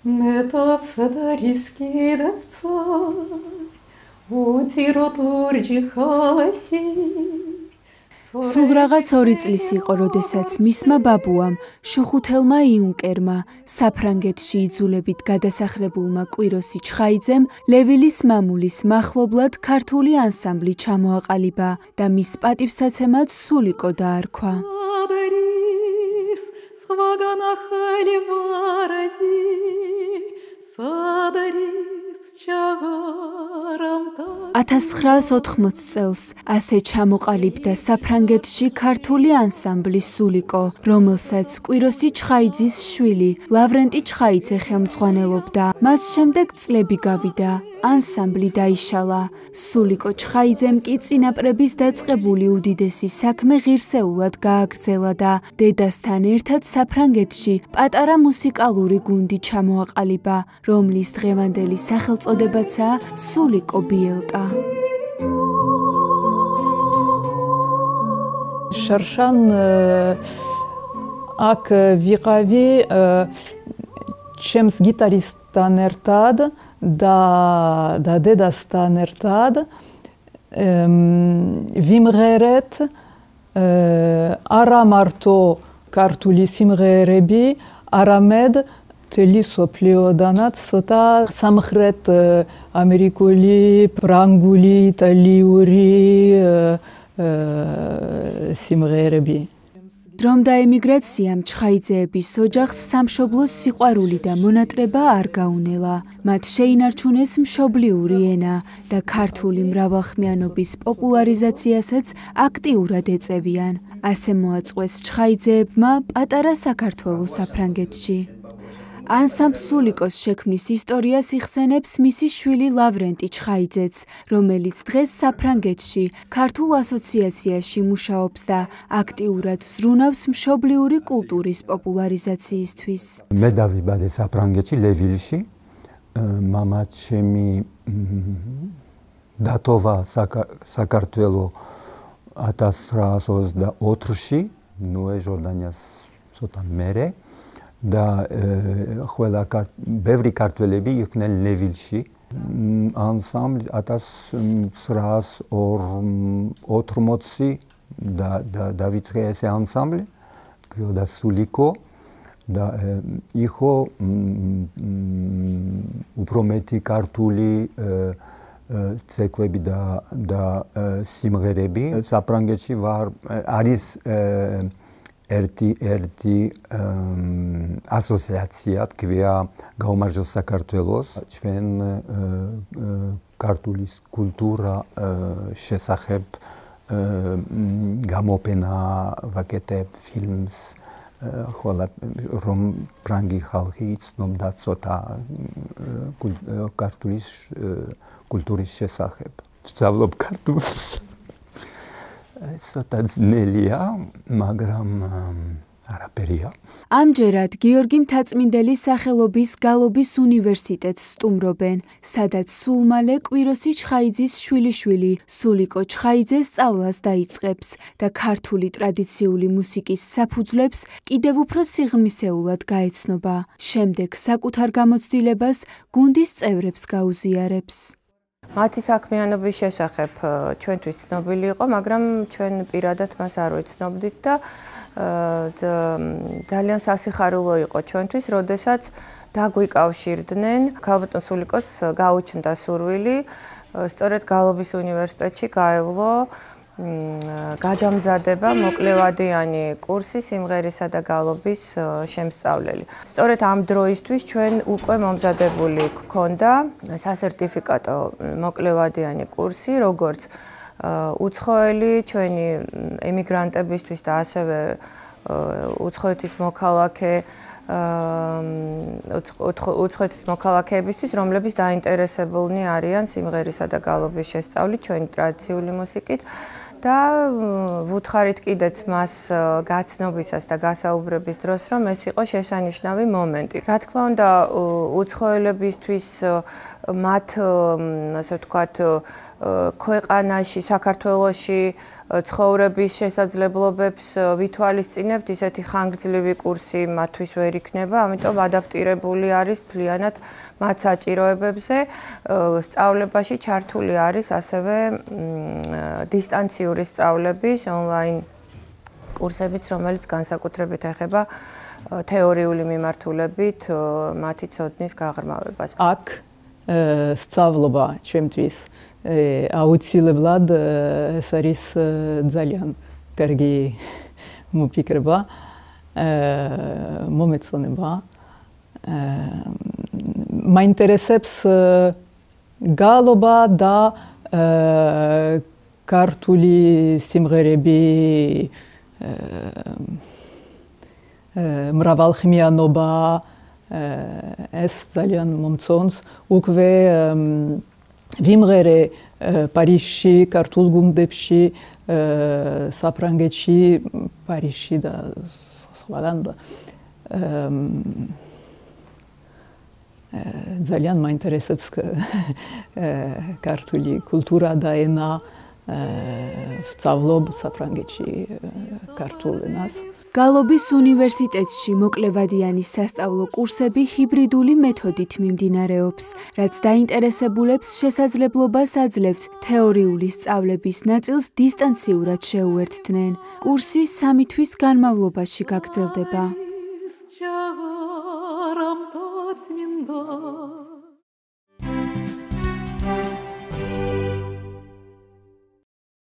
ნეტავსა და რისკიდევცა უციროთ ლურჯი ხალასი სულ რაღაც 2 წლის იყო, როდესაც მისმა ბაბუამ, შუხუთელმა იუნკერმა, საფრანგეთში იძულებით გადასახლებულმა კვიროსი ჩხაიძემ, ლევილის მამულის მახლობლად ქართული ანსამბლი ჩამოაყალიბა და მის პატივსაცემად სულიკო დაარქვა. ათას 980 წელს ასე ჩამოყალიბდა საფრანგეთში ქართული ანსამბლი სულიკო, რომელსაც კვიროსი ჩხაიძის შვილი ლავრენტი ჩხაიძე ხელმძღვანელობდა. მას შემდეგ წლები გავიდა, ანსამბლი დაიშალა. სულიკო ჩხაიძემ კი წინაპრების დაწყებული უდიდესი საქმე ღირსეულად გააგრძელა და დედასთან ერთად საფრანგეთში პატარა მუსიკალური გუნდი ჩამოაყალიბა, რომლის დღევანდელი სახელწოდებაცაა სულიკო ბიელკა. შარშან აქ ვიყავი ჩემს გიტარისტთან ერთად და დედასთან ერთად ვიმღერეთ არა მარტო ქართული სიმღერები, არამედ მთელი სოფლიოდანაც ცოტა სამხრეთ ამერიკული, ფრანგული, იტალიური სიმღერები. დრომ და ემიგრაციამ ჩხაიძეების ოჯახს სამშობლოს სიყვარული და მონატრება არ გაუნელა. მათ შეინარჩუნეს მშობლიური ენა და ქართული მრავალხმიანობის პოპულარიზაციასაც აქტიურად ეწევიან. ასე მოაწყვეს ჩხაიძეებმა პატარა საქართველო საფრანგეთში. ანსამბლ სულიკოს შექმნის ისტორიას იხსენებს მისი შვილი ლავრენტი ჩხაიძეც, რომელიც დღეს საფრანგეთში ქართულ ასოციაციაში მუშაობს და აქტიურად ზრუნავს მშობლიური კულტურის პოპულარიზაციისთვის. მე დავიბადე საფრანგეთში, ლევილში. მამა ჩემი დატოვა საქართველო 1924-ში, ნუე ჟორდანიას ცოტა მერე. და ყველა ბევრი ქართველები იყვნენ ლევილში. ანსამბლი 1980 დავიწყე ესე ანსამბლი, ქვიოდა სულიკო და იყო უფრო მეტი ქართული ცეკვები და სიმღერები. საფრანგეთში არის ერთი ასოციაცია, თქია გაუმარჯოს საქართველოს, ჩვენ ქართული კულტურა შესახებ გამოფენა ვაკეთებ, ფილმს, ხოლო რომ ფრანგი ხალხი იცნობდა ცოტა ქართული კულტურის შესახებ. ვსწავლობ ქართულს. ცოტა ძნელია, მაგრამ არაფერია. ამჯერად გიორგი მთაწმინდელის სახელობის გალობის უნივერსიტეტს სტუმრობენ, სადაც სულ მალე კვიროსი ჩხაიძის შვილიშვილი სულიკო ჩხაიძე სწავლას დაიწყებს და ქართული ტრადიციული მუსიკის საფუძვლებს კიდევ უფრო სიღრმისეულად გაეცნობა. შემდეგ საკუთარ გამოცდილებას გუნდის წევრებს გაუზიარებს. მათი საქმიანობის შესახებ ჩვენთვის ცნობილი იყო, მაგრამ ჩვენ პირადად მას არ ვიცნობდით და ძალიან სასიხარულო იყო ჩვენთვის, როდესაც დაგვიკავშირდნენ. ქალბატონ სულიკოს გაუჩნდა სურვილი, სწორედ გალობის უნივერსიტეტში გაევლო გადამზადება მოკლევადიანი კურსი სიმღერისა და გალობის შემსწავლელი. სწორედ ამ დროისთვის ჩვენ უკვე მომზადებული გქონდა სასერტიფიკატო მოკლევადიანი კურსი, როგორც უცხოელი ჩვენი ემიგრანტებისთვის და ასევე უცხოეთის მოქალაქე უცხოეთის მოქალაქეებისთვის, რომლებიც დაინტერესებულნი არიან სიმღერისა და გალობის შესწავლით ჩვენი ტრადიციული მუსიკით და ვუთხარით კიდეც მას გაცნობისას და გასაუბრების დროს, რომ ეს იყო შესანიშნავი მომენტი. რა თქმა უნდა, უცხოელებისთვის მათ, ასე ვთქვათ, ქვეყანაში, საქართველოში ცხოვრების შესაძლებლობებს ვითვალისწინებთ, ისეთი ხანგრძლივი კურსი მათთვის ვერ იქნება, ამიტომ ადაპტირებული არის მთლიანად მათ საჭიროებებზე. სწავლებაში ჩართული არის ასევე დისტანციური სწავლების ონლაინ კურსებიც, რომელიც განსაკუთრებით ეხება თეორიული მიმართულებით მათი ცოდნის გაღრმავებას. აქ სწავლობა ჩემთვის აუცილებლად ეს არის ძალიან კარგი მოფიქრება, მომეწონება. მაინტერესებს გალობა და ქართული სიმღერები, მრავალხმიანობა, ეს ძალიან მომწონს. უკვე ვიმღერე პარიზში, ქართულ გუნდებში, საფრანგეთში, პარიზში და სხვაგან. ძალიან მაინტერესებს ქართული კულტურა და ენა, ვსწავლობ საფრანგეთში ქართულ ენას. გალობის უნივერსიტეტში მოკლევადიანი სასწავლო კურსები ჰიბრიდული მეთოდით მიმდინარეობს, რაც დაინტერესებულებს შესაძლებლობას აძლევთ თეორიული სწავლების ნაწილს დისტანციურად შეუერთდნენ. კურსი 3 თვის განმავლობაში გაგრძელდება.